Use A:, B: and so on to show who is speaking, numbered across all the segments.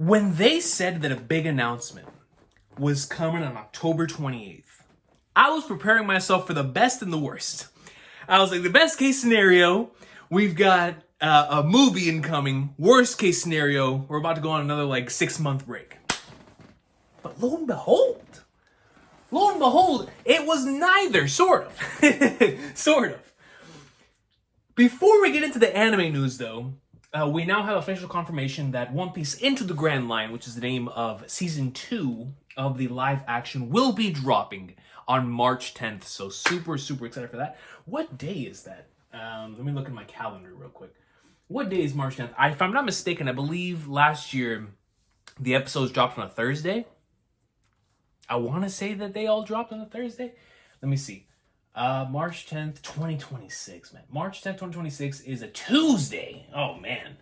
A: When they said that a big announcement was coming on October 28th, I was preparing myself for the best and the worst. I was like, the best case scenario, we've got a movie incoming. Worst case scenario, we're about to go on another 6-month break. But lo and behold, it was neither, sort of. Sort of. Before we get into the anime news, though, we now have official confirmation that One Piece Into the Grand Line, which is the name of Season 2 of the live action, will be dropping on March 10th. So super, super excited for that. What day is that? Let me look at my calendar real quick. What day is March 10th? If I'm not mistaken, I believe last year the episodes dropped on a Thursday. I want to say that they all dropped on a Thursday. Let me see. March 10th, 2026, man. March 10th, 2026 is a Tuesday. Oh, man.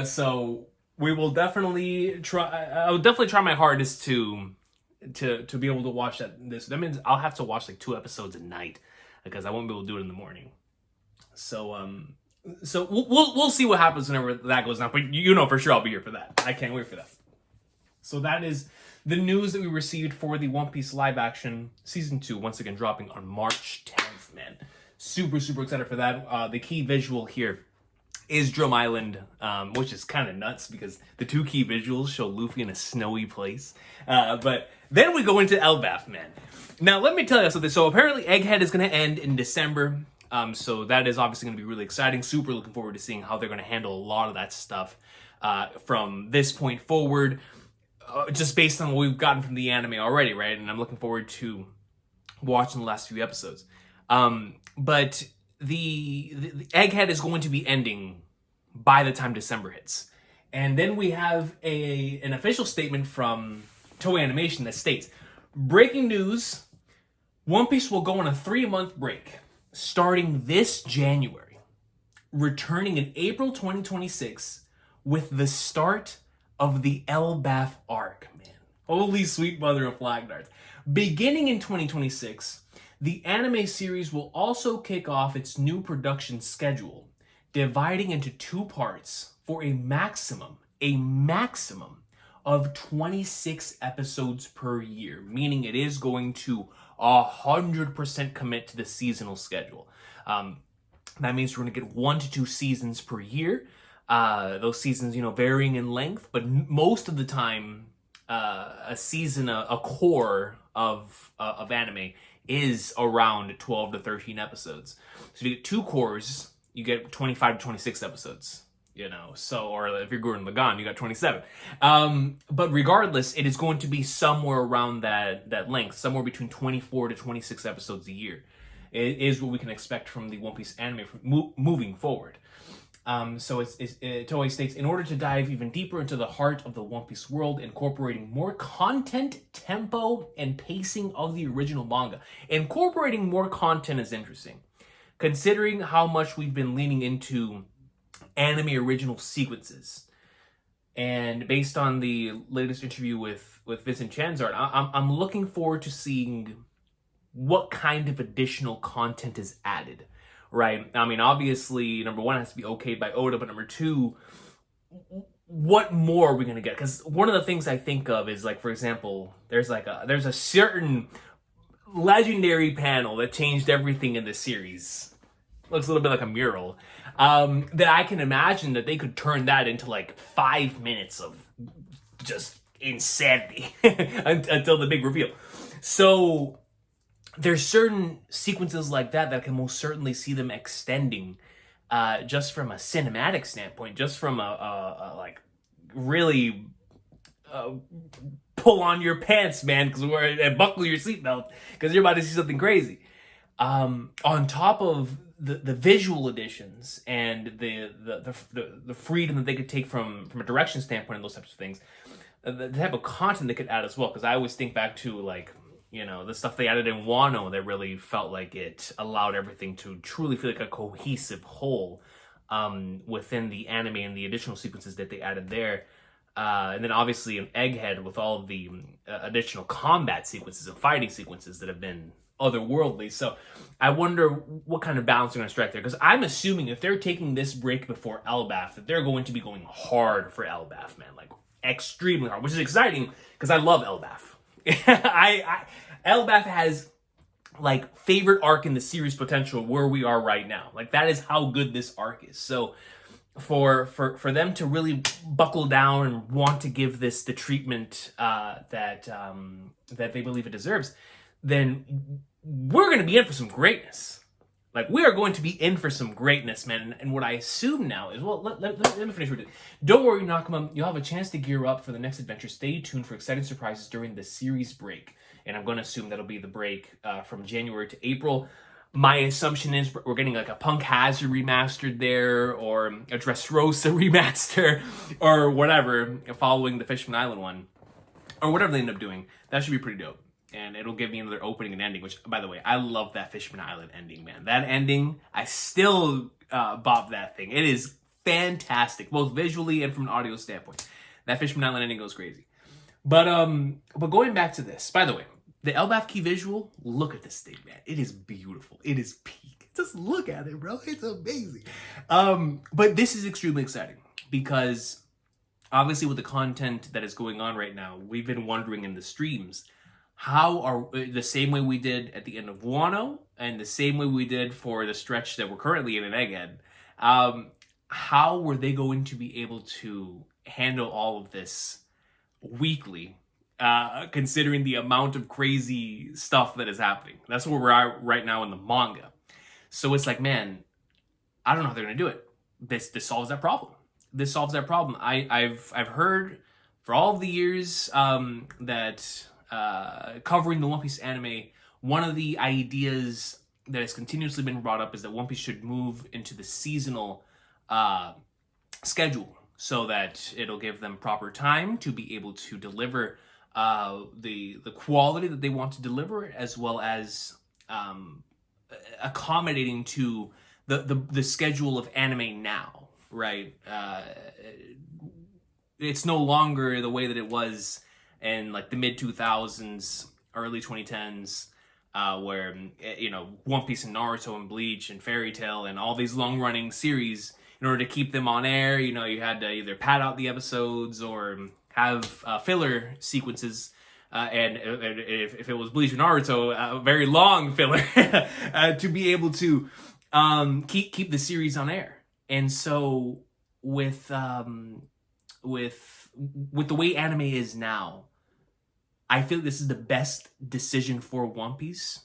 A: So we will definitely try. I will definitely try my hardest to be able to watch that means I'll have to watch 2 episodes a night because I won't be able to do it in the morning. So we'll see what happens whenever that goes down. But you know for sure I'll be here for that. I can't wait for that. So that is the news that we received for the One Piece live action Season 2, once again dropping on March 10th, man. Super, super excited for that. The key visual here is Drum Island, which is kind of nuts because the 2 key visuals show Luffy in a snowy place. But then we go into Elbaf, man. Now, let me tell you something. So apparently Egghead is going to end in December. So that is obviously going to be really exciting. Super looking forward to seeing how they're going to handle a lot of that stuff from this point forward. Just based on what we've gotten from the anime already, right? And I'm looking forward to watching the last few episodes. But the Egghead is going to be ending by the time December hits. And then we have an official statement from Toei Animation that states, breaking news, One Piece will go on a 3-month break starting this January, returning in April 2026 with the start of the Elbaf arc, man. Holy sweet mother of flag darts. Beginning in 2026, the anime series will also kick off its new production schedule, dividing into 2 parts for a maximum of 26 episodes per year, meaning it is going to 100% commit to the seasonal schedule. That means we're going to get 1 to 2 seasons per year. Those seasons, varying in length, but most of the time, a season, a core of anime is around 12 to 13 episodes. So you get 2 cores, you get 25 to 26 episodes, or if you're Gurren Lagann, you got 27. But regardless, it is going to be somewhere around that length, somewhere between 24 to 26 episodes a year. It is what we can expect from the One Piece anime moving forward. So Toei states, in order to dive even deeper into the heart of the One Piece world, incorporating more content, tempo, and pacing of the original manga. Incorporating more content is interesting, considering how much we've been leaning into anime original sequences. And based on the latest interview with Vincent Chanzart, I'm looking forward to seeing what kind of additional content is added. Right. I mean, obviously, number 1 has to be okayed by Oda, but number 2, what more are we going to get? Because one of the things I think of is, for example, there's a certain legendary panel that changed everything in the series. Looks a little bit like a mural. That I can imagine that they could turn that into 5 minutes of just insanity until the big reveal. So there's certain sequences like that can most certainly see them extending, just from a cinematic standpoint, just from a really pull on your pants, man, and buckle your seatbelt because you're about to see something crazy. On top of the visual additions and the freedom that they could take from a direction standpoint and those types of things, the type of content they could add as well. Because I always think back to the stuff they added in Wano that really felt like it allowed everything to truly feel like a cohesive whole within the anime and the additional sequences that they added there. And then obviously in Egghead with all of the additional combat sequences and fighting sequences that have been otherworldly. So I wonder what kind of balance they're going to strike there, because I'm assuming if they're taking this break before Elbaf, that they're going to be going hard for Elbaf, man, like extremely hard, which is exciting because I love Elbaf. Elbaf has like favorite arc in the series potential where we are right now. Like that is how good this arc is. So for them to really buckle down and want to give this the treatment that they believe it deserves, then we're going to be in for some greatness. Like, we are going to be in for some greatness, man. And what I assume now is, well, let me finish with it. Don't worry, Nakama. You'll have a chance to gear up for the next adventure. Stay tuned for exciting surprises during the series break. And I'm going to assume that'll be the break from January to April. My assumption is we're getting like a Punk Hazard remastered there, or a Dressrosa remaster, or whatever, following the Fishman Island one, or whatever they end up doing. That should be pretty dope. And it'll give me another opening and ending, which, by the way, I love that Fishman Island ending, man. That ending, I still bop that thing. It is fantastic, both visually and from an audio standpoint. That Fishman Island ending goes crazy. But going back to this, by the way, the Elbaf Key visual, look at this thing, man. It is beautiful. It is peak. Just look at it, bro. It's amazing. But this is extremely exciting because obviously with the content that is going on right now, we've been wondering in the streams, how are the same way we did at the end of Wano and the same way we did for the stretch that we're currently in Egghead, how were they going to be able to handle all of this weekly, considering the amount of crazy stuff that is happening? That's where we're at right now in the manga. So it's like, man, I don't know how they're going to do it. This solves that problem. This solves that problem. I've heard for all of the years that covering the One Piece anime, one of the ideas that has continuously been brought up is that One Piece should move into the seasonal schedule so that it'll give them proper time to be able to deliver the quality that they want to deliver, as well as accommodating to the schedule of anime now, right? It's no longer the way that it was in like the mid 2000s, early 2010s, where, you know, One Piece and Naruto and Bleach and Fairy Tail and all these long running series, in order to keep them on air, you know, you had to either pad out the episodes or have filler sequences. And if it was Bleach and Naruto, a very long filler to be able to keep the series on air. And so with the way anime is now, I feel this is the best decision for One Piece,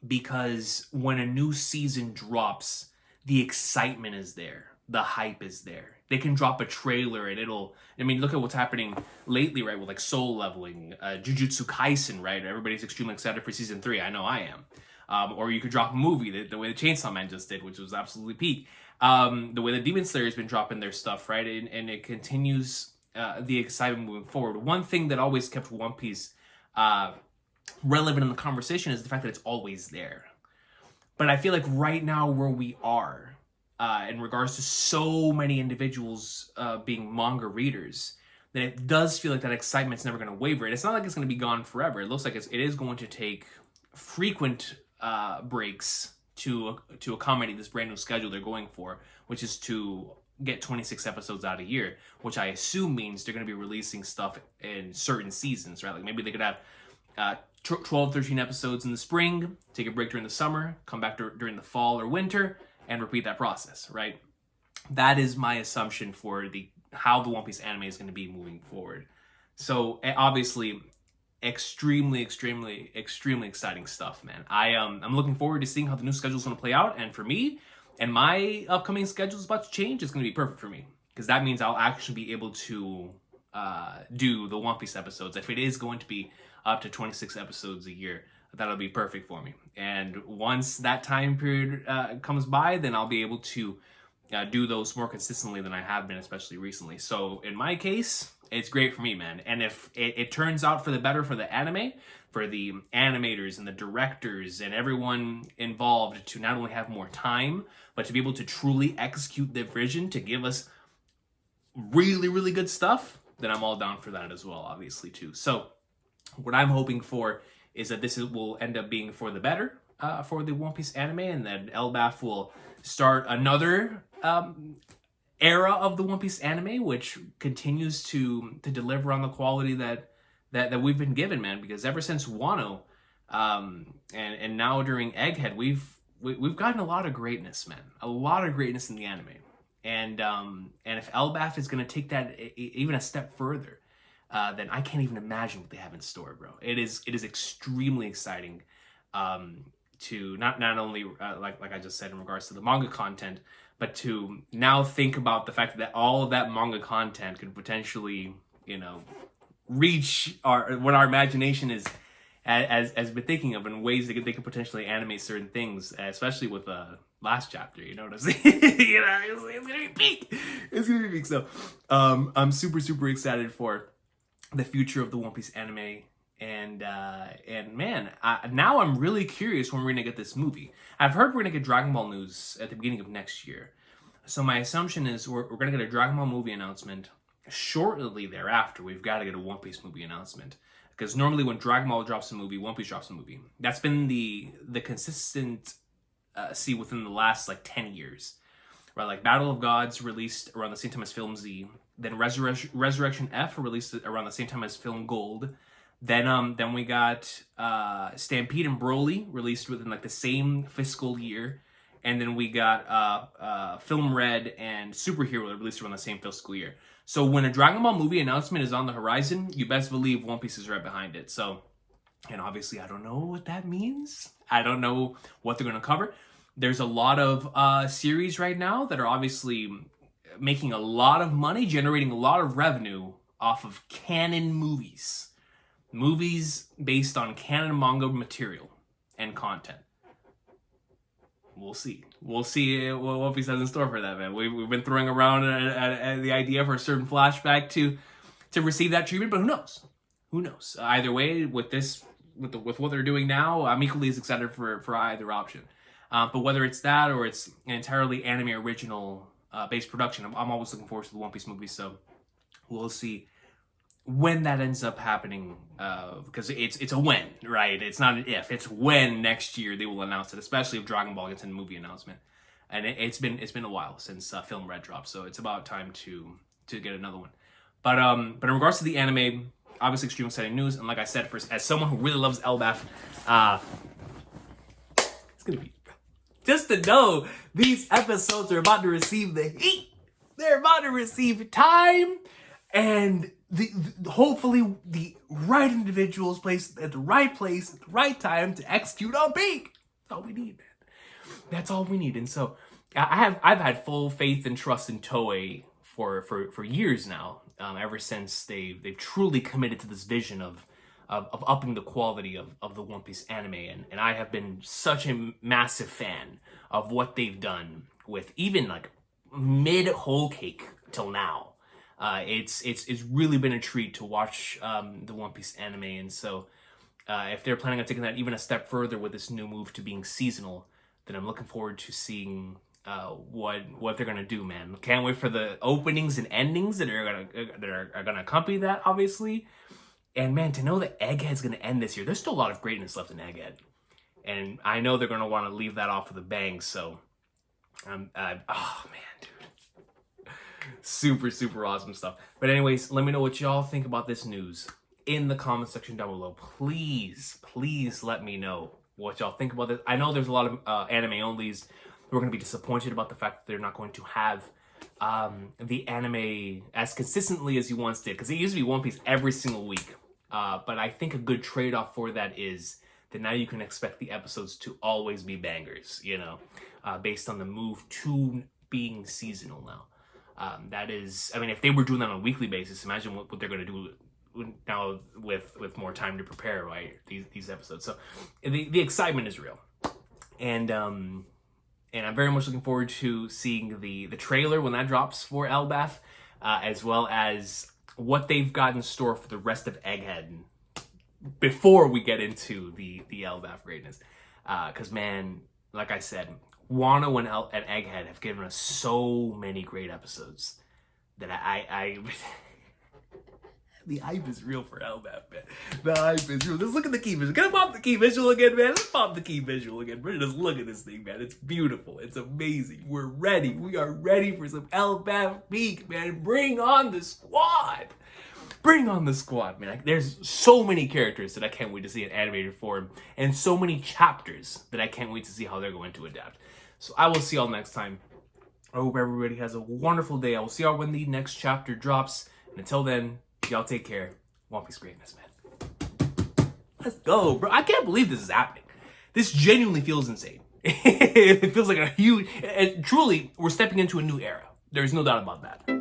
A: because when a new season drops, the excitement is there. The hype is there. They can drop a trailer and look at what's happening lately, right? With like Soul Leveling, Jujutsu Kaisen, right? Everybody's extremely excited for season 3. I know I am. Or you could drop a movie, the way the Chainsaw Man just did, which was absolutely peak. The way the Demon Slayer has been dropping their stuff, right? And it continues the excitement moving forward. One thing that always kept One Piece relevant in the conversation is the fact that it's always there. But I feel like right now where we are, in regards to so many individuals being manga readers, that it does feel like that excitement's never going to waver. And it's not like it's going to be gone forever. It looks like it is going to take frequent breaks to accommodate this brand new schedule they're going for, which is to get 26 episodes out a year, which I assume means they're going to be releasing stuff in certain seasons, right? Like maybe they could have 12, 13 episodes in the spring, take a break during the summer, come back during the fall or winter, and repeat that process, right? That is my assumption for how the One Piece anime is going to be moving forward. So obviously, extremely exciting stuff, man. I'm looking forward to seeing how the new schedule is going to play out, and for me, and my upcoming schedule is about to change, it's going to be perfect for me, because that means I'll actually be able to do the One Piece episodes. If it is going to be up to 26 episodes a year, that'll be perfect for me. And once that time period comes by, then I'll be able to do those more consistently than I have been, especially recently. So in my case, it's great for me, man. And if it turns out for the better for the anime, for the animators and the directors and everyone involved to not only have more time, but to be able to truly execute their vision to give us really good stuff, then I'm all down for that as well, obviously, too. So what I'm hoping for is that will end up being for the better for the One Piece anime, and that Elbaf will start another era of the One Piece anime, which continues to deliver on the quality that we've been given, man. Because ever since Wano, and now during Egghead, we've gotten a lot of greatness, man. A lot of greatness in the anime, and if Elbaf is going to take that even a step further, then I can't even imagine what they have in store, bro. It is extremely exciting. To not only like I just said in regards to the manga content, but to now think about the fact that all of that manga content could potentially, reach what our imagination has been thinking of in ways that they could potentially animate certain things, especially with last chapter. You know what I'm saying? It's gonna be peak. It's gonna be peak. So I'm super excited for the future of the One Piece anime. And man, now I'm really curious when we're gonna get this movie. I've heard we're gonna get Dragon Ball news at the beginning of next year, so my assumption is we're gonna get a Dragon Ball movie announcement. Shortly thereafter, we've got to get a One Piece movie announcement, because normally when Dragon Ball drops a movie, One Piece drops a movie. That's been the consistent within the last 10 years, right? Like Battle of Gods released around the same time as Film Z, then Resurrection F released around the same time as Film Gold. Then we got Stampede and Broly released within the same fiscal year, and then we got Film Red and Superhero released around the same fiscal year. So when a Dragon Ball movie announcement is on the horizon, you best believe One Piece is right behind it. So, and obviously I don't know what that means. I don't know what they're going to cover. There's a lot of series right now that are obviously making a lot of money, generating a lot of revenue off of canon movies. Movies based on canon manga material and content. We'll see. We'll see what One Piece has in store for that, man. We've been throwing around the idea for a certain flashback to receive that treatment, but who knows? Who knows? Either way, with what they're doing now, I'm equally as excited for either option. But whether it's that or it's an entirely anime original based production, I'm always looking forward to the One Piece movie. So we'll see when that ends up happening, because it's a when, right? It's not an if. It's when next year they will announce it, especially if Dragon Ball gets in the movie announcement. And it's been a while since Film Red dropped, so it's about time to get another one. But in regards to the anime, obviously extremely exciting news. And like I said, as someone who really loves Elbaf, it's gonna be just to know these episodes are about to receive the heat. They're about to receive time, and hopefully the right individuals placed at the right place at the right time to execute on peak. That's all we need, man. That's all we need. And so I've had full faith and trust in Toei for years now. Ever since they've truly committed to this vision of upping the quality of the One Piece anime, and I have been such a massive fan of what they've done with even mid Whole Cake till now. It's really been a treat to watch the One Piece anime, and so if they're planning on taking that even a step further with this new move to being seasonal, then I'm looking forward to seeing what they're gonna do, man. Can't wait for the openings and endings that are gonna accompany that, obviously. And man, to know that Egghead's gonna end this year, there's still a lot of greatness left in Egghead, and I know they're gonna want to leave that off with a bang. So, oh man, dude. Super awesome stuff. But anyways, let me know what y'all think about this news in the comment section down below. Please let me know what y'all think about this. I know there's a lot of anime onlys who are going to be disappointed about the fact that they're not going to have the anime as consistently as you once did, because it used to be One Piece every single week. But I think a good trade-off for that is that now you can expect the episodes to always be bangers, based on the move to being seasonal now. That is, I mean, if they were doing that on a weekly basis, imagine what they're going to do now with more time to prepare, right? These episodes. So the excitement is real, and I'm very much looking forward to seeing the trailer when that drops for Elbaf, as well as what they've got in store for the rest of Egghead before we get into the Elbaf greatness. Because man, like I said, Wano and Egghead have given us so many great episodes that I The hype is real for LMAP, man. The hype is real. Just look at the key visual. Can I pop the key visual again, man? Let's pop the key visual again. Just look at this thing, man. It's beautiful. It's amazing. We're ready. We are ready for some LMAP peak, man. Bring on the squad. Bring on the squad, man. There's so many characters that I can't wait to see in animated form, and so many chapters that I can't wait to see how they're going to adapt. So I will see y'all next time. I hope everybody has a wonderful day. I will see y'all when the next chapter drops. And until then, y'all take care. One Piece greatness, man. Let's go, bro. I can't believe this is happening. This genuinely feels insane. It feels like a huge... And truly, we're stepping into a new era. There's no doubt about that.